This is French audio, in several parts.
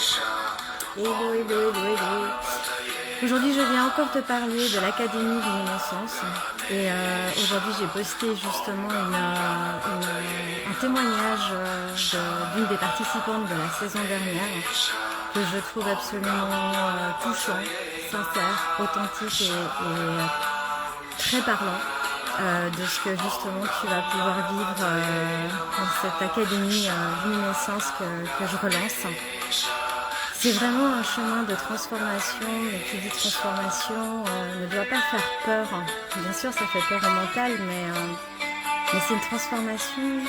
Hello, hello, hello, hello. Aujourd'hui, je viens encore te parler de l'Académie Luminescence. Et aujourd'hui, j'ai posté justement un témoignage d'une des participantes de la saison dernière que je trouve absolument touchant, sincère, authentique et très parlant. De ce que justement tu vas pouvoir vivre dans cette académie Luminescence que je relance. C'est vraiment un chemin de transformation, mais qui dit transformation ne doit pas faire peur. Bien sûr, ça fait peur au mental, mais c'est une transformation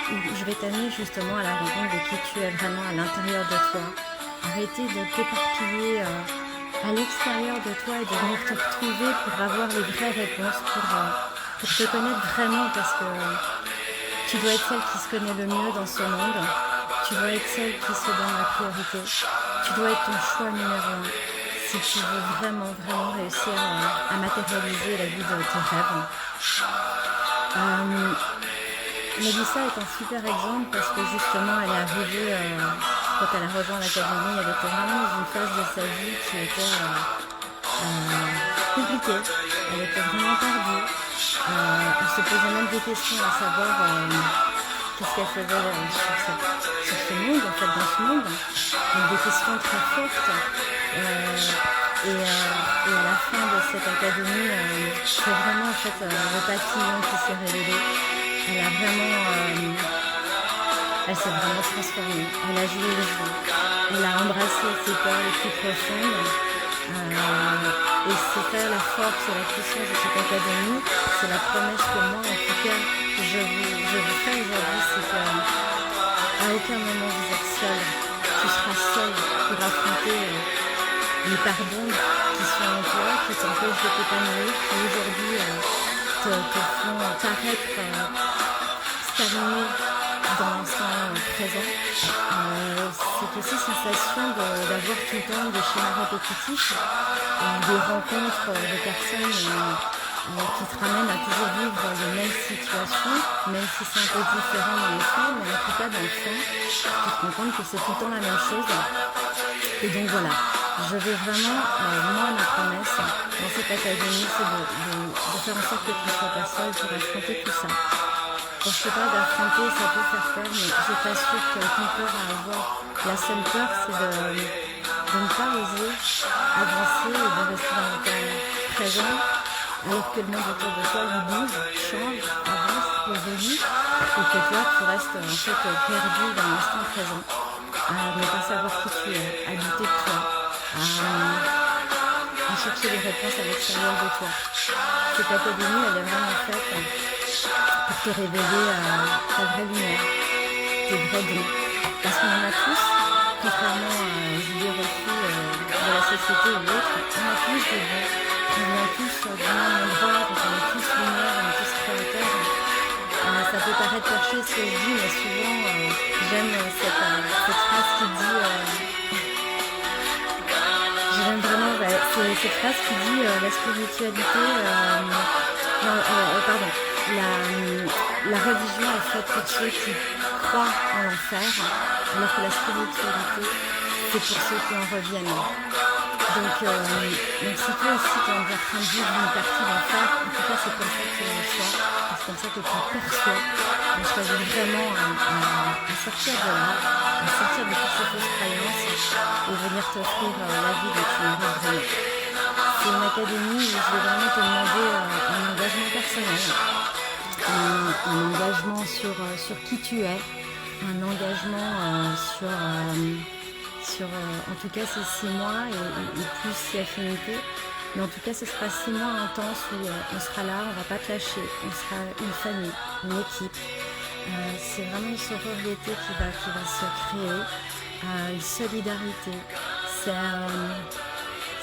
où je vais t'amener justement à la rencontre de qui tu es vraiment à l'intérieur de toi. Arrêter de t'éparpiller à l'extérieur de toi et de venir te retrouver pour avoir les vraies réponses, pour te connaître vraiment, parce que tu dois être celle qui se connaît le mieux dans ce monde. Tu dois être celle qui se donne la priorité. Tu dois être ton choix numéro 1 si tu veux vraiment, vraiment réussir à matérialiser la vie de tes rêves. Mélissa est un super exemple parce que justement elle est arrivée, quand elle a rejoint l'académie, elle était vraiment dans une phase de sa vie qui était compliquée. Elle était vraiment perdue. Elle se posait même des questions à savoir qu'est-ce qu'elle faisait sur ce monde, en fait, dans ce monde. Donc des questions très fortes. Et à la fin de cette académie, c'est vraiment en fait le papillon qui s'est révélé. Elle s'est vraiment transformée. Elle a joué le jeu. Elle a embrassé ses peurs les plus profondes. Et c'est ça la force et la puissance de cette académie. C'est la promesse que moi, en tout cas, je vous fais aujourd'hui, c'est qu'à aucun moment vous êtes seul. Tu seras seul pour affronter les pardons qui sont en toi, qui t'empêchent de t'épanouir, qui aujourd'hui te font paraître stagner dans l'instant présent. C'est aussi sensation d'avoir tout le temps des schémas répétitifs, des rencontres de personnes qui te ramènent à toujours vivre les mêmes situations, même si c'est un peu différent dans les faits, mais en tout cas dans le fond, tu te rends compte que c'est tout le temps la même chose. Et donc voilà, je vais vraiment, moi ma promesse dans cette académie, c'est de faire en sorte que tu ne sois pas seul pour affronter tout ça. Quand je te parle d'affronter, ça peut faire peur, mais je t'assure que ton peur à avoir, la seule peur, c'est de ne pas oser avancer et de rester dans le temps présent, alors que le monde autour de toi il bouge, change, avance, évolue, et que toi tu restes en fait perdu dans l'instant présent, à ne pas savoir qui tu es, à douter de toi, à chercher des réponses à l'extérieur de toi. Cette académie, elle est vraiment faite pour te révéler ta vraie lumière, tes vrais dons. Parce qu'on en a tous, contrairement aux idées reçues de la société ou autre, on a tous des dons. On vient tous du même endroit, donc on est tous lumière, on est tous créateurs. Ça peut paraître perché ce que je dis, mais souvent j'aime cette phrase qui dit... j'aime vraiment cette phrase qui dit la spiritualité... la religion est faite pour ceux qui croient en l'enfer, alors que la spiritualité, c'est pour ceux qui en reviennent. Donc si toi aussi tu es en train de vivre une partie d'enfer, en tout cas c'est comme ça que tu le reçois, c'est comme ça que tu perçois. Donc je t'invite vraiment à sortir de là, à sortir de toutes ces fausses croyances et venir t'offrir la vie que tu mérites vraiment. C'est une académie où je vais vraiment te demander un engagement personnel, un engagement sur qui tu es, un engagement sur en tout cas ces 6 mois et plus si affinité. Mais en tout cas ce sera 6 mois intenses où on sera là, on va pas te lâcher, on sera une famille, une équipe. C'est vraiment une sororité qui va se créer, une solidarité.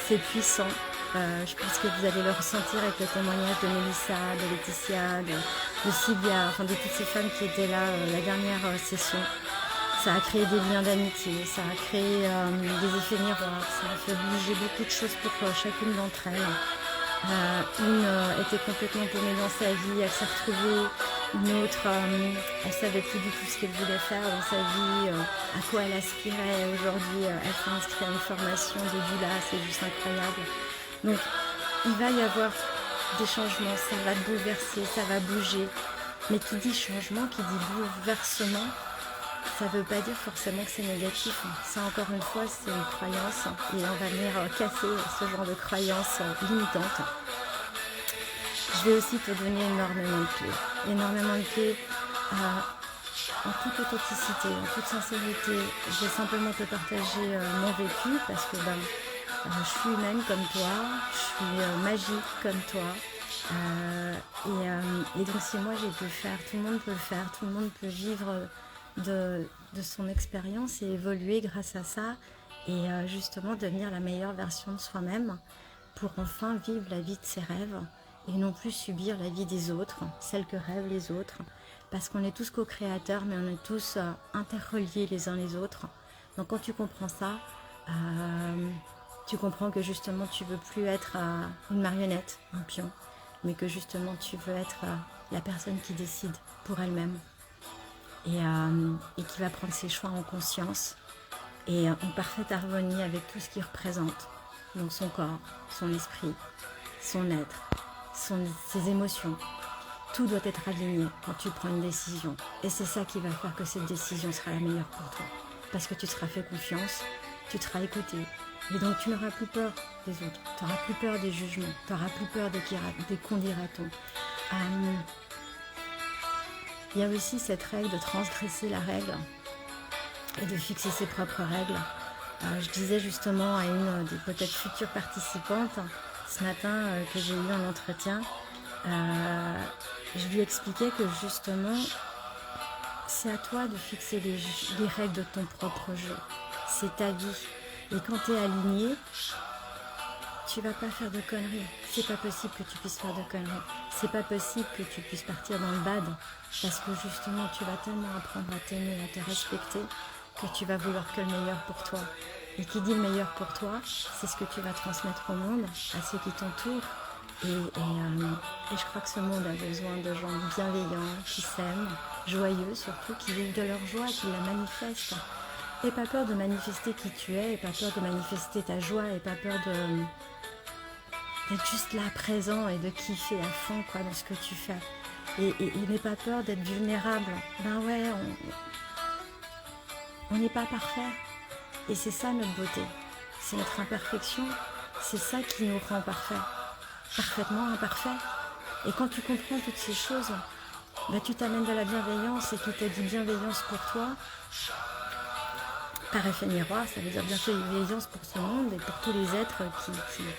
C'est puissant. Je pense que vous allez le ressentir avec le témoignage de Mélissa, de Laetitia, de Sylvia, enfin de toutes ces femmes qui étaient là la dernière session. Ça a créé des liens d'amitié, ça a créé des effets miroirs, ça a fait bouger beaucoup de choses pour chacune d'entre elles. Une était complètement paumée dans sa vie, elle s'est retrouvée Une autre, elle savait plus du tout ce qu'elle voulait faire dans sa vie, à quoi elle aspirait. Aujourd'hui, elle s'est inscrite à une formation de doula, c'est juste incroyable. Donc, il va y avoir des changements, ça va te bouleverser, ça va bouger. Mais qui dit changement, qui dit bouleversement, ça ne veut pas dire forcément que c'est négatif. Ça, encore une fois, c'est une croyance. Et on va venir casser ce genre de croyances limitantes. Je vais aussi te donner énormément de clés. Énormément de clés en toute authenticité, en toute sincérité. Je vais simplement te partager mon vécu parce que je suis humaine comme toi, je suis magique comme toi. Et donc si moi j'ai pu le faire, tout le monde peut le faire, tout le monde peut vivre de son expérience et évoluer grâce à ça et justement devenir la meilleure version de soi-même pour enfin vivre la vie de ses rêves et non plus subir la vie des autres, celle que rêvent les autres, parce qu'on est tous co-créateurs mais on est tous interreliés les uns les autres. Donc quand tu comprends ça, tu comprends que justement tu veux plus être une marionnette, un pion, mais que justement tu veux être la personne qui décide pour elle-même et qui va prendre ses choix en conscience et en parfaite harmonie avec tout ce qu'il représente. Donc son corps, son esprit, son être, ses émotions. Tout doit être aligné quand tu prends une décision. Et c'est ça qui va faire que cette décision sera la meilleure pour toi. Parce que tu te seras fait confiance, tu te seras écouté. Et donc tu n'auras plus peur des autres, tu n'auras plus peur des jugements, tu n'auras plus peur des qu'on dira-t-on. Il y a aussi cette règle de transgresser la règle et de fixer ses propres règles. Je disais justement à une des peut-être futures participantes ce matin que j'ai eu en entretien, je lui expliquais que justement c'est à toi de fixer les règles de ton propre jeu, c'est ta vie. Et quand tu es aligné, tu vas pas faire de conneries. C'est pas possible que tu puisses faire de conneries. C'est pas possible que tu puisses partir dans le bad. Parce que justement, tu vas tellement apprendre à t'aimer, à te respecter, que tu vas vouloir que le meilleur pour toi. Et qui dit le meilleur pour toi, c'est ce que tu vas transmettre au monde, à ceux qui t'entourent. Et je crois que ce monde a besoin de gens bienveillants, qui s'aiment, joyeux surtout, qui vivent de leur joie, qui la manifestent. N'aie pas peur de manifester qui tu es, n'aie pas peur de manifester ta joie, n'aie pas peur d'être juste là, présent et de kiffer à fond dans ce que tu fais. Et n'aie pas peur d'être vulnérable. On n'est pas parfait. Et c'est ça notre beauté. C'est notre imperfection. C'est ça qui nous rend parfaits. Parfaitement imparfaits. Et quand tu comprends toutes ces choses, tu t'amènes de la bienveillance et qui te dit bienveillance pour toi. Par effet miroir, ça veut dire bienveillance pour ce monde et pour tous les êtres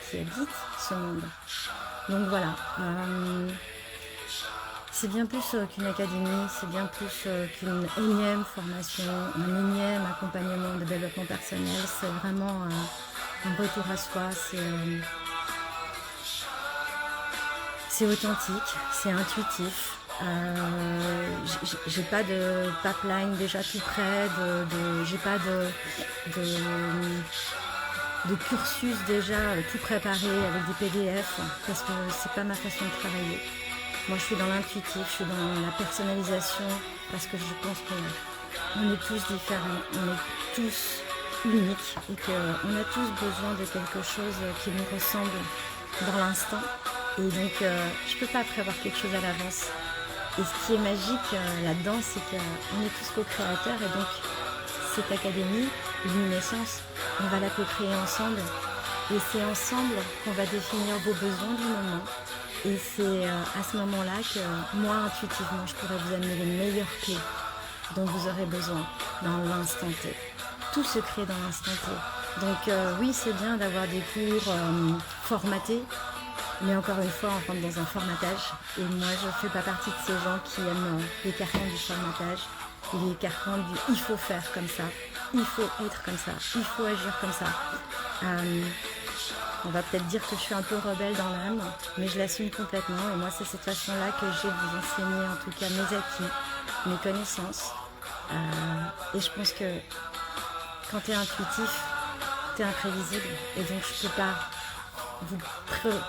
qui habitent ce monde. Donc voilà, c'est bien plus qu'une académie, c'est bien plus qu'une énième formation, un énième accompagnement de développement personnel. C'est vraiment un retour à soi, c'est authentique, c'est intuitif. J'ai pas de pipeline déjà tout prêt, j'ai pas de cursus déjà tout préparé avec des PDF parce que c'est pas ma façon de travailler. Moi je suis dans l'intuitif, je suis dans la personnalisation parce que je pense qu'on est tous différents, on est tous uniques et qu'on a tous besoin de quelque chose qui nous ressemble dans l'instant. Et donc je peux pas prévoir quelque chose à l'avance. Et ce qui est magique là-dedans, c'est qu'on est tous co-créateurs et donc cette académie, Luminescence, on va la co-créer ensemble. Et c'est ensemble qu'on va définir vos besoins du moment. Et c'est à ce moment-là que moi, intuitivement, je pourrais vous amener les meilleures clés dont vous aurez besoin dans l'instant T. Tout se crée dans l'instant T. Donc oui, c'est bien d'avoir des cours formatés. Mais encore une fois, on rentre dans un formatage. Et moi, je ne fais pas partie de ces gens qui aiment les carcans du formatage. Les carcans du « il faut faire comme ça »,« il faut être comme ça »,« il faut agir comme ça ». On va peut-être dire que je suis un peu rebelle dans l'âme, mais je l'assume complètement. Et moi, c'est cette façon-là que j'ai de vous enseigner, en tout cas, mes acquis, mes connaissances. Et je pense que quand tu es intuitif, tu es imprévisible. Et donc, je ne peux pas vous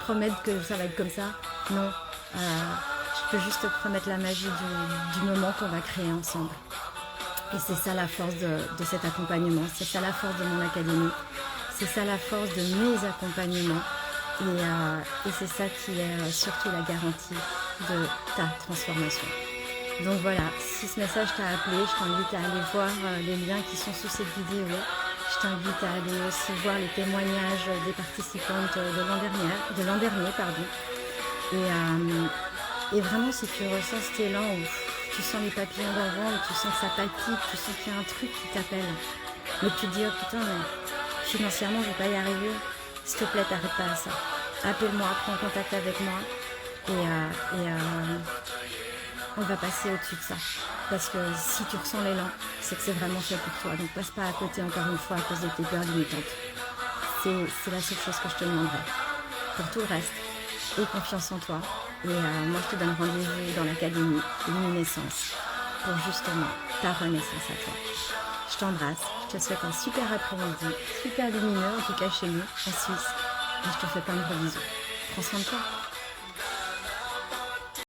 promettre que ça va être comme ça. Non, Je peux juste te promettre la magie du moment qu'on va créer ensemble. Et c'est ça la force de cet accompagnement, c'est ça la force de mon académie, c'est ça la force de mes accompagnements. Et c'est ça qui est surtout la garantie de ta transformation. Donc voilà, si ce message t'a appelé, je t'invite à aller voir les liens qui sont sous cette vidéo. Je t'invite à aller aussi voir les témoignages des participantes de l'an dernier. Et vraiment, si tu ressens cet élan où tu sens les papillons dans le ventre, tu sens que ça palpite, tu sens qu'il y a un truc qui t'appelle, mais tu te dis, oh putain, mais financièrement, je ne vais pas y arriver, s'il te plaît, t'arrêtes pas à ça. Appelle-moi, prends contact avec moi et on va passer au-dessus de ça. Parce que si tu ressens l'élan, c'est que c'est vraiment fait pour toi. Donc passe pas à côté encore une fois à cause de tes peurs limitantes. C'est la seule chose que je te demanderai. Pour tout le reste, aie confiance en toi. Et moi, je te donne rendez-vous dans l'académie Luminescence pour justement ta renaissance à toi. Je t'embrasse, je te souhaite un super après-midi, super lumineux, en tout cas chez nous, en Suisse. Et je te fais plein de gros bisous. Prends soin de toi.